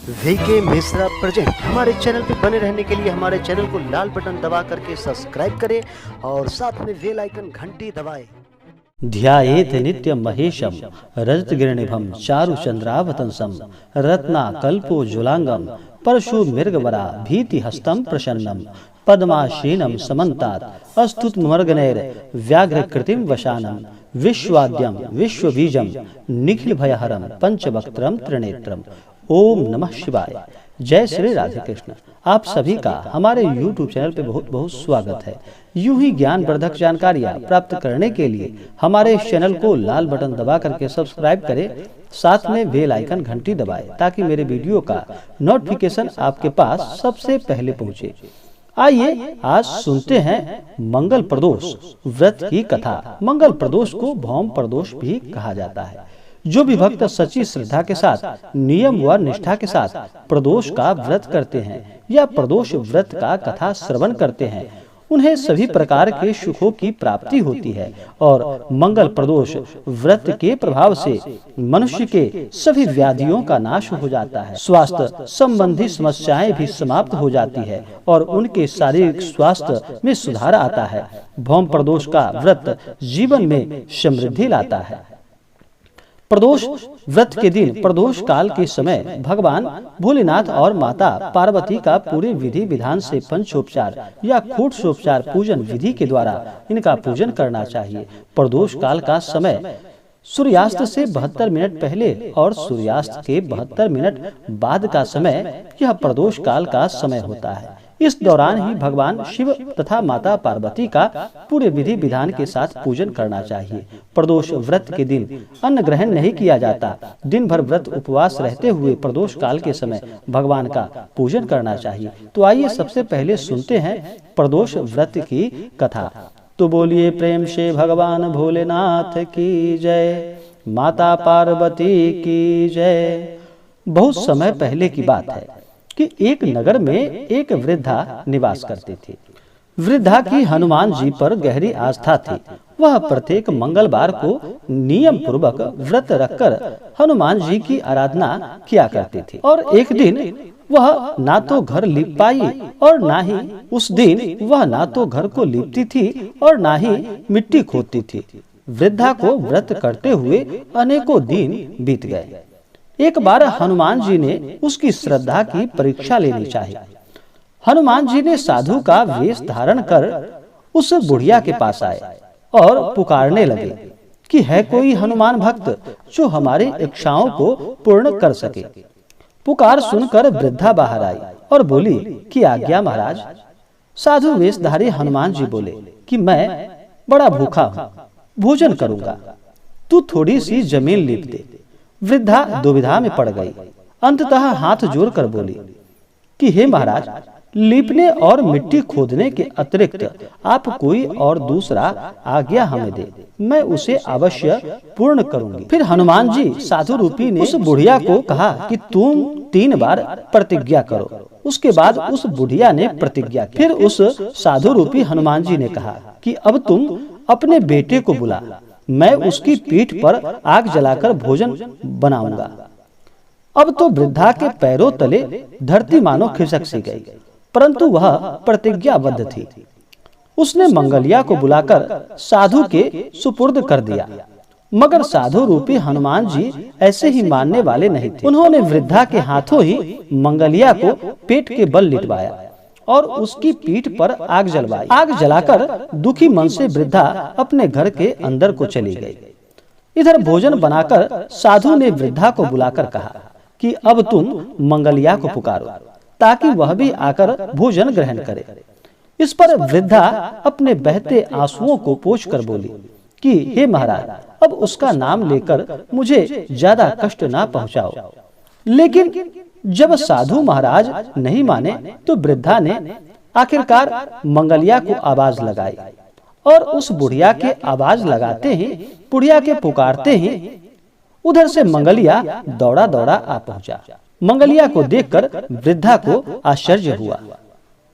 VK Mishra present. हमारे channel पे बने रहने के लिए हमारे चैनल को लाल बटन दबा करके सब्सक्राइब करें और साथ में बेल आइकन घंटी दबाएं। ध्यायेत नित्यं महेशं रजतगिरिनिभं चारुचन्द्रावतंसं रत्नाकल्पोज्ज्वलांगं परशुमृगवरा भीतिहस्तं प्रसन्नं पद्मासीनं समन्तात् अस्तुतमर्गनैर्व्याघ्रकृतिं वशानं विश्वाद्यं विश्वबीजं निखिलभयहरं पंचवक्त्रं त्रिनेत्रम्। ओम नमः शिवाय। जय श्री राधे कृष्ण। आप सभी का हमारे YouTube चैनल पे बहुत बहुत स्वागत है। यूं ही ज्ञानवर्धक जानकारियाँ प्राप्त करने के लिए हमारे इस चैनल को लाल बटन दबा करके सब्सक्राइब करें, साथ में बेल आइकन घंटी दबाएं ताकि मेरे वीडियो का नोटिफिकेशन आपके पास सबसे पहले पहुंचे। आइए आज सुनते हैं मंगल प्रदोष व्रत की कथा। मंगल प्रदोष को भौम प्रदोष भी कहा जाता है। जो भी भक्त सच्ची श्रद्धा के साथ नियम व निष्ठा के साथ प्रदोष का व्रत करते हैं या प्रदोष व्रत का कथा श्रवण करते हैं, उन्हें सभी प्रकार के सुखों की प्राप्ति होती है और मंगल प्रदोष व्रत के प्रभाव से मनुष्य के सभी व्याधियों का नाश हो जाता है। स्वास्थ्य संबंधी समस्याएं भी समाप्त हो जाती है और उनके शारीरिक स्वास्थ्य में सुधार आता है। भौम प्रदोष का व्रत जीवन में समृद्धि लाता है। प्रदोष व्रत के दिन प्रदोष काल के समय भगवान भोलेनाथ और माता पार्वती का पूरे विधि विधान से पंचोपचार या खूटोपचार पूजन विधि के द्वारा इनका पूजन करना चाहिए। प्रदोष काल का समय सूर्यास्त से 72 मिनट पहले और सूर्यास्त के 72 मिनट बाद का समय यह प्रदोष काल का समय होता है। इस दौरान ही भगवान शिव तथा माता पार्वती का पूरे विधि विधान के साथ पूजन करना चाहिए। प्रदोष व्रत के दिन अन्न ग्रहण नहीं किया जाता। दिन भर व्रत उपवास रहते हुए प्रदोष काल के समय भगवान का पूजन करना चाहिए। तो आइए सबसे पहले सुनते हैं प्रदोष व्रत की कथा। तो बोलिए प्रेम से भगवान भोलेनाथ की जय, माता पार्वती की जय। बहुत समय पहले की बात है कि एक नगर में एक वृद्धा निवास करती थी। वृद्धा की हनुमान जी पर गहरी आस्था थी। वह प्रत्येक मंगलवार को नियम पूर्वक व्रत रखकर हनुमान जी की आराधना किया करती थी। और एक दिन वह ना तो घर लीप पाई और ना ही उस दिन वह ना तो घर को लीपती थी और ना ही मिट्टी खोदती थी। वृद्धा को व्रत करते हुए अनेकों दिन बीत गए। एक बार हनुमान जी ने उसकी श्रद्धा की परीक्षा लेनी चाहिए। हनुमान जी ने साधु का वेश धारण कर उस बुढ़िया के पास आए और पुकारने लगे कि है कोई हनुमान भक्त जो हमारी इच्छाओं को पूर्ण कर सके। पुकार सुनकर वृद्धा बाहर आई और बोली कि आज्ञा महाराज। साधु वेशधारी हनुमान जी बोले कि मैं बड़ा भूखा हूँ, भोजन करूंगा, तू थोड़ी सी जमीन लीप दे। वृद्धा दुविधा में पड़ गई। अंततः हाथ जोड़कर बोली कि हे महाराज, लीपने और मिट्टी खोदने के अतिरिक्त आप कोई और दूसरा आज्ञा हमें दे, मैं उसे अवश्य पूर्ण करूंगी। फिर हनुमान जी साधु रूपी ने उस बुढ़िया को कहा कि तुम 3 बार प्रतिज्ञा करो। उसके बाद उस बुढ़िया ने प्रतिज्ञा की। फिर उस साधु रूपी हनुमान जी ने कहा कि अब तुम अपने बेटे को बुला, मैं उसकी पीठ पर आग जलाकर भोजन बनाऊंगा। अब तो वृद्धा के पैरों तले धरती मानो खिसक सी गई, परंतु वह प्रतिज्ञाबद्ध थी। उसने मंगलिया को बुलाकर साधु के सुपुर्द कर दिया, मगर साधु रूपी हनुमान जी ऐसे ही मानने वाले नहीं थे। उन्होंने वृद्धा के हाथों ही मंगलिया को पेट के बल लिटवाया और उसकी पीठ पर आग जलवाई। आग जलाकर दुखी मन से वृद्धा अपने घर के अंदर को चली गई। इधर भोजन बनाकर साधु ने वृद्धा को बुलाकर कहा कि अब तुम मंगलिया को पुकारो ताकि वह भी आकर भोजन ग्रहण करे। इस पर वृद्धा अपने बहते आंसुओं को पोंछकर बोली कि हे महाराज, अब उसका नाम लेकर मुझे ज्यादा कष्ट ना पहुंचाओ। लेकिन जब साधु महाराज नहीं माने तो वृद्धा ने आखिरकार मंगलिया को आवाज लगाई और उस बुढ़िया के आवाज लगाते ही, बुढ़िया के पुकारते ही उधर से मंगलिया दौड़ा दौड़ा आ पहुंचा। मंगलिया को देखकर वृद्धा को आश्चर्य हुआ।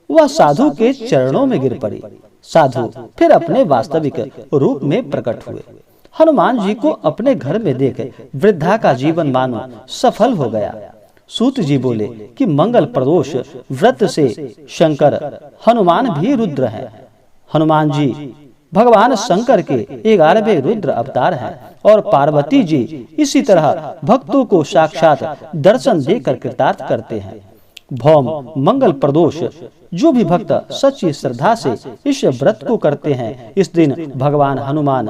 वह साधु के चरणों में गिर पड़ी। साधु फिर अपने वास्तविक रूप में प्रकट हुए। हनुमान जी को अपने घर में देख वृद्धा का जीवन मानो सफल हो गया। सूत जी बोले कि मंगल प्रदोष व्रत से शंकर हनुमान भी रुद्र हैं। हनुमान जी भगवान शंकर के 11वें रुद्र अवतार हैं और पार्वती जी इसी तरह भक्तों को साक्षात दर्शन देकर कृतार्थ करते हैं। भौम मंगल प्रदोष जो भी भक्त सच्ची श्रद्धा से इस व्रत को करते हैं, इस दिन भगवान हनुमान,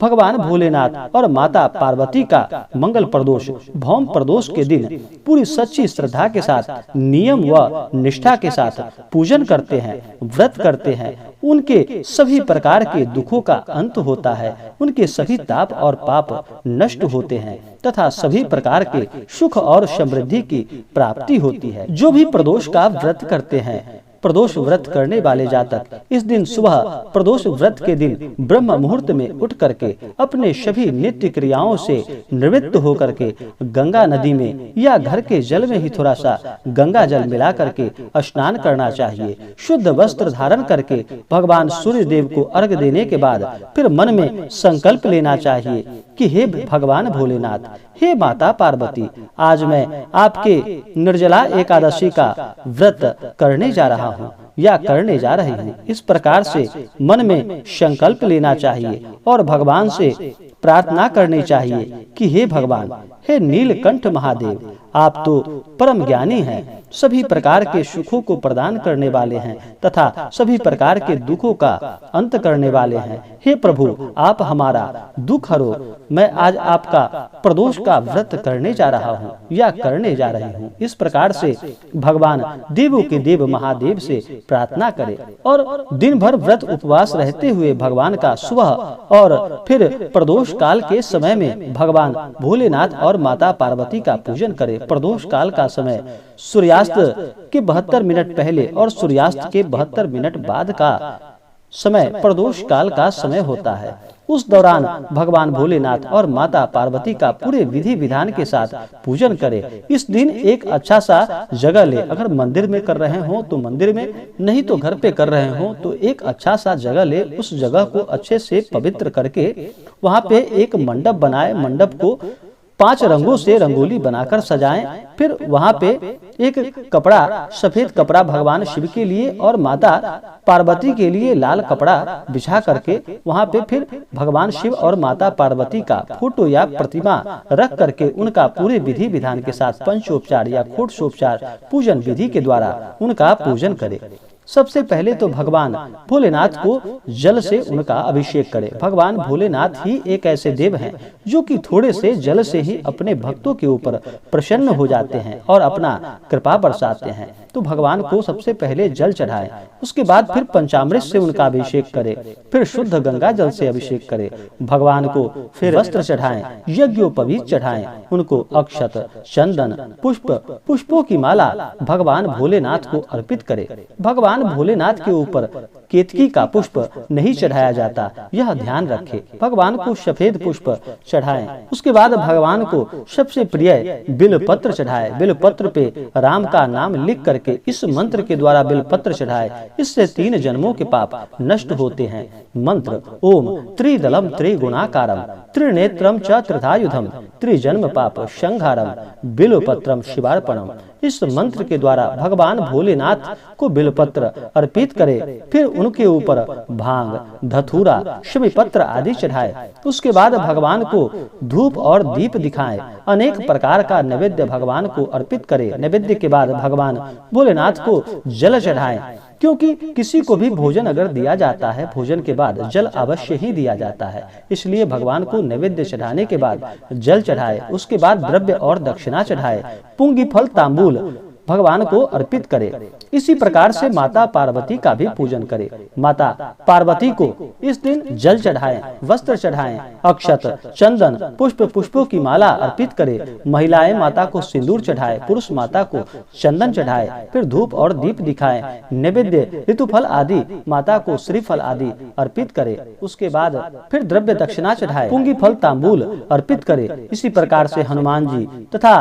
भगवान भोलेनाथ और माता पार्वती का मंगल प्रदोष भौम प्रदोष के दिन पूरी सच्ची श्रद्धा के साथ नियम व निष्ठा के साथ पूजन करते हैं, व्रत करते हैं। उनके सभी प्रकार के दुखों का अंत होता है, उनके सभी ताप और पाप नष्ट होते हैं तथा सभी प्रकार के सुख और समृद्धि की प्राप्ति होती है। जो भी प्रदोष का व्रत करते हैं, प्रदोष व्रत करने वाले जातक इस दिन सुबह प्रदोष व्रत के दिन ब्रह्म मुहूर्त में उठ करके अपने सभी नित्य क्रियाओं से निवृत्त होकर के गंगा नदी में या घर के जल में ही थोड़ा सा गंगा जल मिला करके स्नान करना चाहिए। शुद्ध वस्त्र धारण करके भगवान सूर्य देव को अर्घ देने के बाद फिर मन में संकल्प लेना चाहिए कि हे भगवान भोलेनाथ, हे माता पार्वती, आज मैं आपके निर्जला एकादशी का व्रत करने जा रहा हूँ या करने जा रही हूँ। इस प्रकार से मन में संकल्प लेना चाहिए और भगवान से प्रार्थना करनी चाहिए कि हे भगवान, हे नीलकंठ महादेव, आप तो परम ज्ञानी हैं, सभी प्रकार के सुखों को प्रदान करने वाले हैं तथा सभी प्रकार के दुखों का अंत करने वाले हैं। हे प्रभु, आप हमारा दुख हरो। मैं आज आपका प्रदोष का व्रत करने जा रहा हूँ या करने जा रही हूँ। इस प्रकार से भगवान देवों के देव महादेव से प्रार्थना करें और दिन भर व्रत उपवास रहते हुए भगवान का सुबह और फिर प्रदोष काल के समय में भगवान भोलेनाथ और माता पार्वती का पूजन करें। प्रदोष काल का समय सूर्यास्त के 72 मिनट पहले और सूर्यास्त के 72 मिनट बाद का समय प्रदोष काल का समय होता है। उस दौरान भगवान भोलेनाथ और माता पार्वती का पूरे विधि विधान के साथ पूजन करें। इस दिन एक अच्छा सा जगह ले, अगर मंदिर में कर रहे हो तो मंदिर में, नहीं तो घर पे कर रहे हो तो एक अच्छा सा जगह ले, उस जगह को अच्छे से पवित्र करके वहाँ पे एक मंडप बनाए, मंडप को 5 रंगों से रंगोली बनाकर सजाएं। फिर वहाँ पे एक कपड़ा, सफेद कपड़ा भगवान शिव के लिए और माता पार्वती के लिए लाल कपड़ा बिछा करके वहाँ पे फिर भगवान शिव और माता पार्वती का फोटो या प्रतिमा रख करके उनका पूरे विधि विधान के साथ पंचोपचार या खोटोपचार पूजन विधि के द्वारा उनका पूजन करें। सबसे पहले तो भगवान भोलेनाथ को जल से उनका अभिषेक करें। भगवान भोलेनाथ ही एक ऐसे देव हैं जो कि थोड़े से जल से ही अपने भक्तों के ऊपर प्रसन्न हो जाते हैं और अपना कृपा बरसाते हैं। तो भगवान को सबसे पहले जल चढ़ाएं, उसके बाद फिर पंचामृत से उनका अभिषेक करें, फिर शुद्ध गंगा जल से अभिषेक करें। भगवान को फिर वस्त्र चढ़ाएं, यज्ञोपवीत चढ़ाएं, उनको अक्षत, चंदन, पुष्पों की माला भगवान भोलेनाथ को अर्पित करें। भगवान भोलेनाथ के ऊपर केतकी का पुष्प नहीं चढ़ाया जाता, यह ध्यान रखें। भगवान को सफेद पुष्प चढ़ाएं। उसके बाद भगवान को सबसे प्रिय बिलपत्र चढ़ाए। बिलपत्र पे राम का नाम लिख करके इस मंत्र के द्वारा बिलपत्र चढ़ाए, इससे 3 जन्मों के पाप नष्ट होते हैं। मंत्र ओम त्रिदलम त्रिगुणाकारम त्रिनेत्रम च त्रिधायुधम त्रिजन्म पाप संहारम बिलपत्रम शिवार्पणम। इस मंत्र के द्वारा भगवान भोलेनाथ को बिलपत्र अर्पित करे, फिर उनके ऊपर भांग, धतूरा, शिवपत्र आदि चढ़ाए। उसके बाद भगवान को धूप और दीप दिखाएं, अनेक प्रकार का नैवेद्य भगवान को अर्पित करे। नैवेद्य के बाद भगवान भोलेनाथ को जल चढ़ाएं, क्योंकि किसी को भी भोजन अगर दिया जाता है, भोजन के बाद जल अवश्य ही दिया जाता है, इसलिए भगवान को नैवेद्य चढ़ाने के बाद जल चढ़ाए। उसके बाद द्रव्य और दक्षिणा चढ़ाए, पुंगी फल तांबूल भगवान को अर्पित करे। इसी प्रकार से माता पार्वती का भी पूजन करे। माता पार्वती को इस दिन जल चढ़ाएं, वस्त्र चढ़ाएं, अक्षत, चंदन, पुष्पों की माला अर्पित करे। महिलाएं माता को सिंदूर चढ़ाए, पुरुष माता को चंदन चढ़ाए, फिर धूप और दीप दिखाएं। नैवेद्य ऋतुफल आदि माता को श्रीफल आदि अर्पित करे। उसके बाद फिर द्रव्य दक्षिणा चढ़ाए, पुंगी फल तांबूल अर्पित करे। इसी प्रकार से हनुमान जी तथा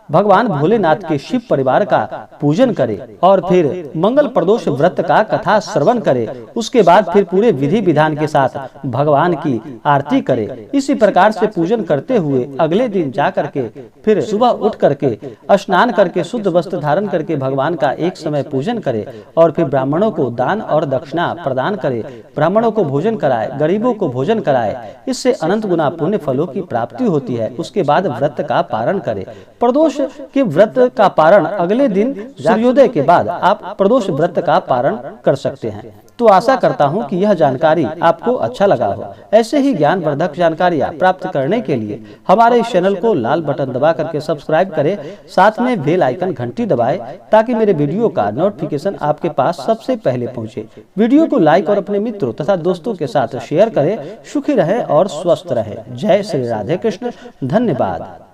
भगवान भोलेनाथ के शिव परिवार का पूजन करे और फिर मंगल प्रदोष व्रत का कथा श्रवण करे। उसके बाद फिर पूरे विधि विधान के साथ भगवान की आरती करे। इसी प्रकार से पूजन करते हुए अगले दिन जा करके फिर सुबह उठ करके स्नान करके शुद्ध वस्त्र धारण करके भगवान का एक समय पूजन करे और फिर ब्राह्मणों को दान और दक्षिणा प्रदान करे, ब्राह्मणों को भोजन कराए, गरीबों को भोजन कराए। इससे अनंत गुना पुण्य फलों की प्राप्ति होती है। उसके बाद व्रत का पारण करे। प्रदोष के व्रत का पारण अगले दिन सूर्योदय के बाद आप प्रदोष व्रत का पारण कर सकते हैं। तो आशा करता हूं कि यह जानकारी आपको अच्छा लगा हो। ऐसे ही ज्ञानवर्धक जानकारियां प्राप्त करने के लिए हमारे इस चैनल को लाल बटन दबा करके सब्सक्राइब करें, साथ में बेल आइकन घंटी दबाएं ताकि मेरे वीडियो का नोटिफिकेशन आपके पास सबसे पहले पहुंचे। वीडियो को लाइक और अपने मित्रों तथा दोस्तों के साथ शेयर करें। सुखी रहे और स्वस्थ रहे। जय श्री राधे कृष्ण। धन्यवाद।